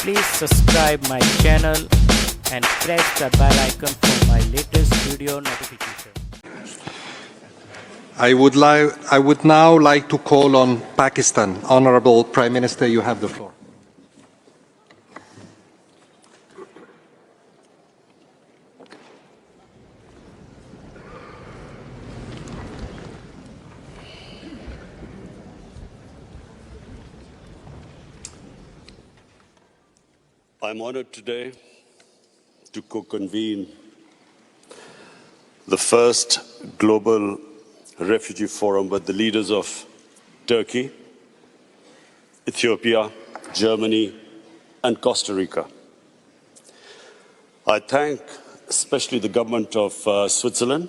Please subscribe my channel and press the bell icon for my latest video notification. I would now like to call on Pakistan. Honorable Prime Minister, you have the floor. I'm honored today to co-convene the first global refugee forum with the leaders of Turkey, Ethiopia, Germany, and Costa Rica. I thank especially the government of Switzerland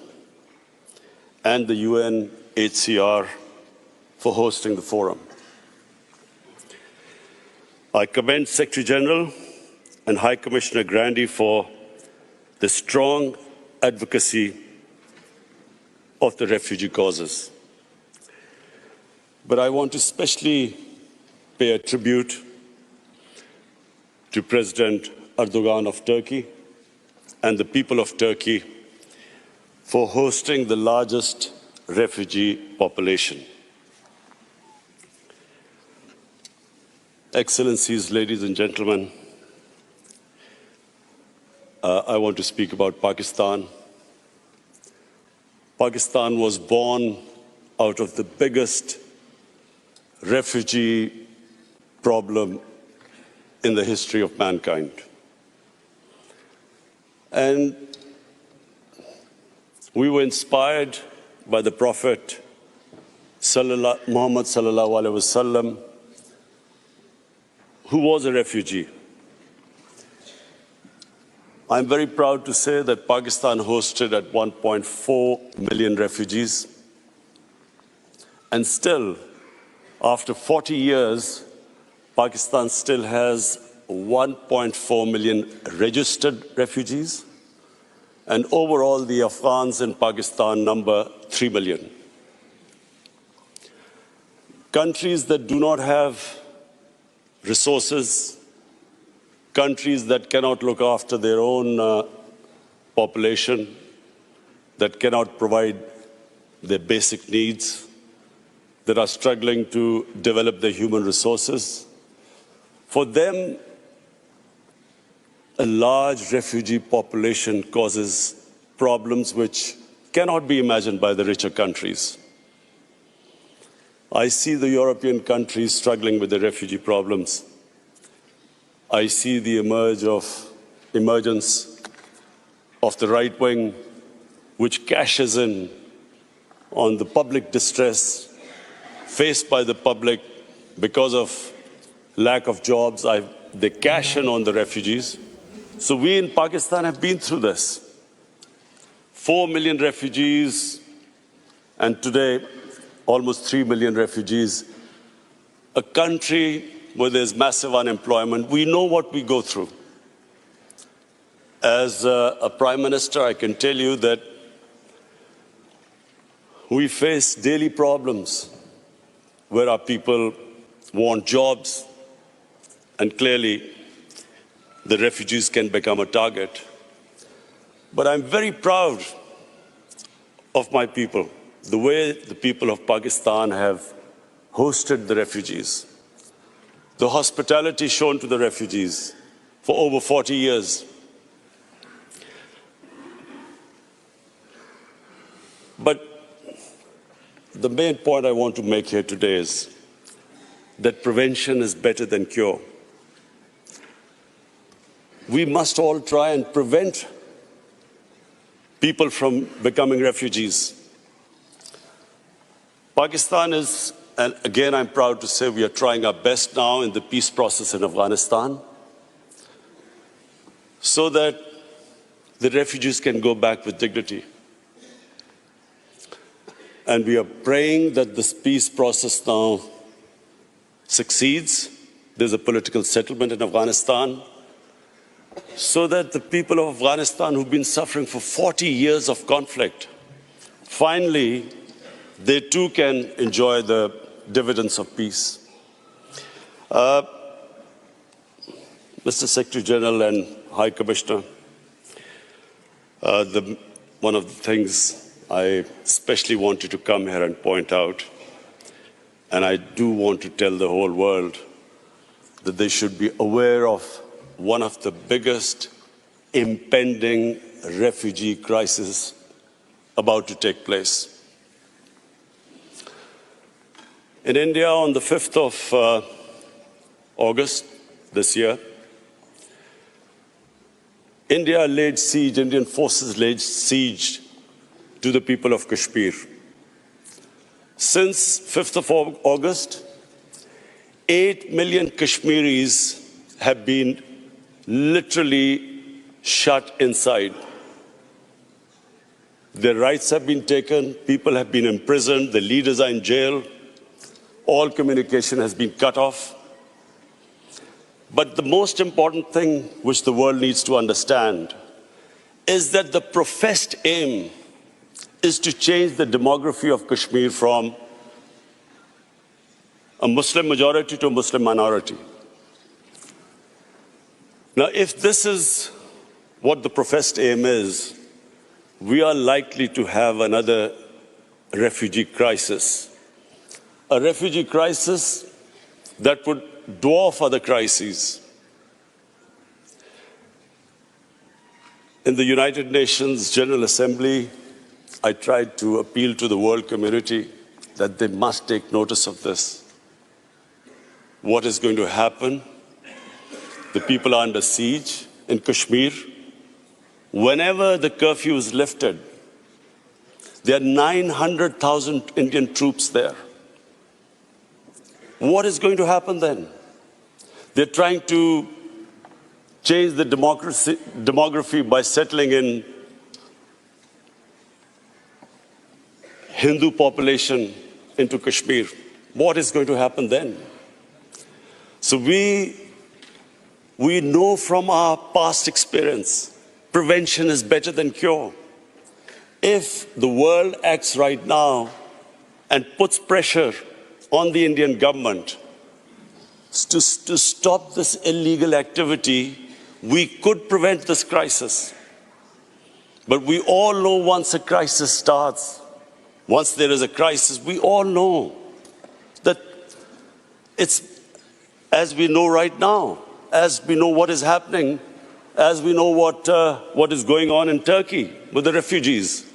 and the UNHCR for hosting the forum. I commend Secretary General and High Commissioner Grandi for the strong advocacy of the refugee causes. But I want to especially pay a tribute to President Erdogan of Turkey and the people of Turkey for hosting the largest refugee population. Excellencies, ladies and gentlemen, I want to speak about Pakistan. Pakistan was born out of the biggest refugee problem in the history of mankind. And we were inspired by the Prophet Muhammad sallallahu alaihi wasallam, who was a refugee. I'm very proud to say that Pakistan hosted at 1.4 million refugees. And still, after 40 years, Pakistan still has 1.4 million registered refugees. And overall, the Afghans in Pakistan number 3 million. Countries that do not have resources, countries that cannot look after their own population, that cannot provide their basic needs, that are struggling to develop their human resources. For them, a large refugee population causes problems which cannot be imagined by the richer countries. I see the European countries struggling with the refugee problems. I see the emergence of the right wing, which cashes in on the public distress faced by the public because of lack of jobs. They cash in on the refugees. So we in Pakistan have been through this. 4 million refugees, and today almost 3 million refugees. A country where there's massive unemployment. We know what we go through. As a Prime Minister, I can tell you that we face daily problems where our people want jobs, and clearly the refugees can become a target. But I'm very proud of my people, the way the people of Pakistan have hosted the refugees, the hospitality shown to the refugees for over 40 years. But the main point I want to make here today is that prevention is better than cure. We must all try and prevent people from becoming refugees. Pakistan is, and again I'm proud to say, we are trying our best now in the peace process in Afghanistan so that the refugees can go back with dignity. And we are praying that this peace process now succeeds. There's a political settlement in Afghanistan so that the people of Afghanistan who've been suffering for 40 years of conflict, finally, they too can enjoy the dividends of peace. Mr. Secretary General and High Commissioner, one of the things I especially wanted to come here and point out, and I do want to tell the whole world that they should be aware of one of the biggest impending refugee crises about to take place. In India, on the 5th of August this year, Indian forces laid siege to the people of Kashmir. Since 5th of August, 8 million Kashmiris have been literally shut inside. Their rights have been taken, people have been imprisoned, the leaders are in jail, all communication has been cut off. But the most important thing which the world needs to understand is that the professed aim is to change the demography of Kashmir from a Muslim majority to a Muslim minority. Now, if this is what the professed aim is, we are likely to have another refugee crisis. A refugee crisis that would dwarf other crises. In the United Nations General Assembly, I tried to appeal to the world community that they must take notice of this. What is going to happen? The people are under siege in Kashmir. Whenever the curfew is lifted, there are 900,000 Indian troops there. What is going to happen then? They're trying to change the demography by settling in Hindu population into Kashmir. What is going to happen then? So we know from our past experience, prevention is better than cure. If the world acts right now and puts pressure on the Indian government to stop this illegal activity, we could prevent this crisis. But we all know once a crisis starts, once there is a crisis, we all know that it's as we know right now, as we know what is happening, as we know what is going on in Turkey with the refugees.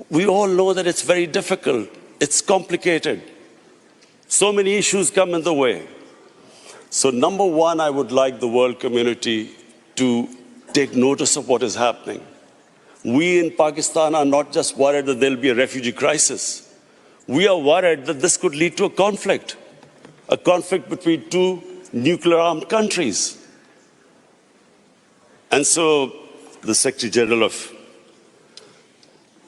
We all know that it's very difficult, it's complicated. So many issues come in the way. So number one, I would like the world community to take notice of what is happening. We in Pakistan are not just worried that there'll be a refugee crisis. We are worried that this could lead to a conflict between two nuclear-armed countries. And so the Secretary General of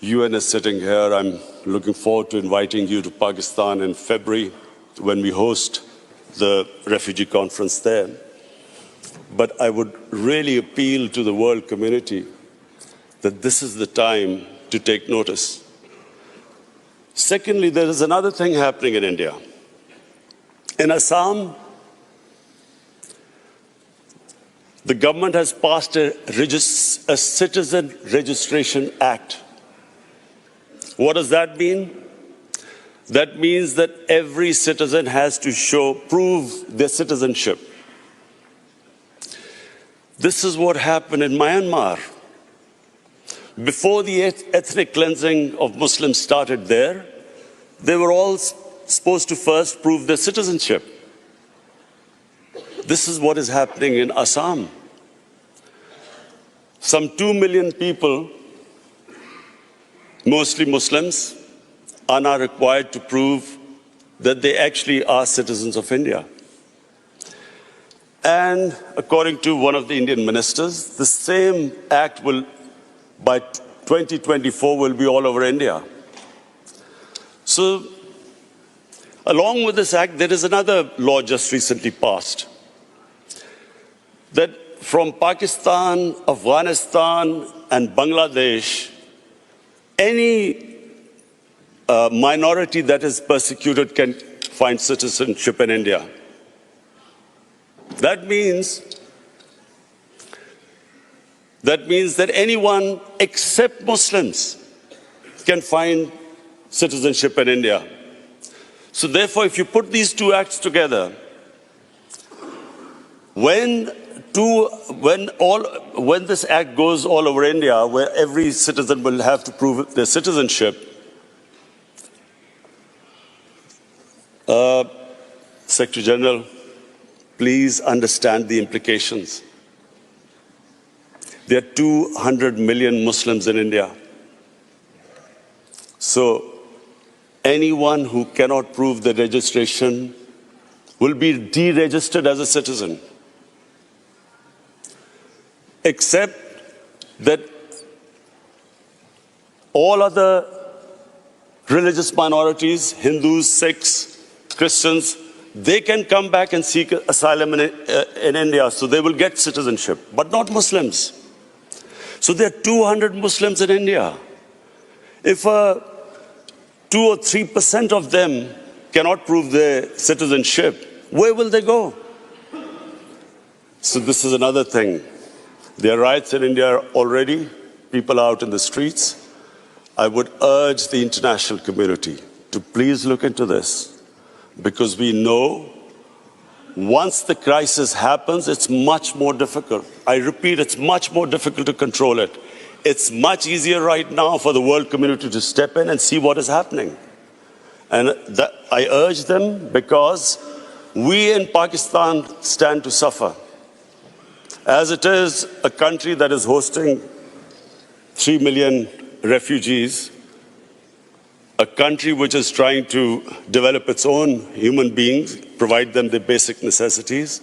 UN is sitting here. I'm looking forward to inviting you to Pakistan in February when we host the refugee conference there. But I would really appeal to the world community that this is the time to take notice. Secondly, there is another thing happening in India. In Assam, the government has passed a Citizen Registration Act. What does that mean? That means that every citizen has to prove their citizenship. This is what happened in Myanmar. Before the ethnic cleansing of Muslims started there, they were all supposed to first prove their citizenship. This is what is happening in Assam. Some 2 million people, mostly Muslims, are now required to prove that they actually are citizens of India. And according to one of the Indian ministers, the same act by 2024, will be all over India. So, along with this act, there is another law just recently passed, that from Pakistan, Afghanistan, and Bangladesh, any minority that is persecuted can find citizenship in India. That means That means that anyone except Muslims can find citizenship in India. So therefore, if you put these two acts together, when this act goes all over India, where every citizen will have to prove their citizenship, Secretary General, please understand the implications. There are 200 million Muslims in India. So anyone who cannot prove their registration will be deregistered as a citizen. Except that all other religious minorities, Hindus, Sikhs, Christians, they can come back and seek asylum in India, so they will get citizenship, but not Muslims. So there are 200 Muslims in India. If 2 or 3% of them cannot prove their citizenship, where will they go? So this is another thing. There are riots in India already. People are out in the streets. I would urge the international community to please look into this, because we know once the crisis happens, it's much more difficult. I repeat, it's much more difficult to control it. It's much easier right now for the world community to step in and see what is happening. And I urge them, because we in Pakistan stand to suffer. As it is a country that is hosting 3 million refugees, a country which is trying to develop its own human beings, provide them the basic necessities,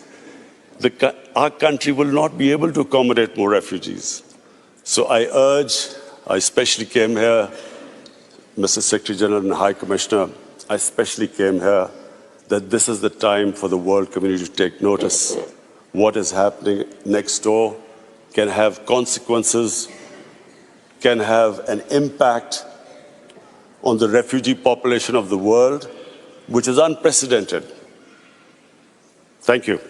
our country will not be able to accommodate more refugees. So I especially came here, Mr. Secretary General and High Commissioner, I especially came here that this is the time for the world community to take notice. What is happening next door can have consequences, can have an impact on the refugee population of the world, which is unprecedented. Thank you.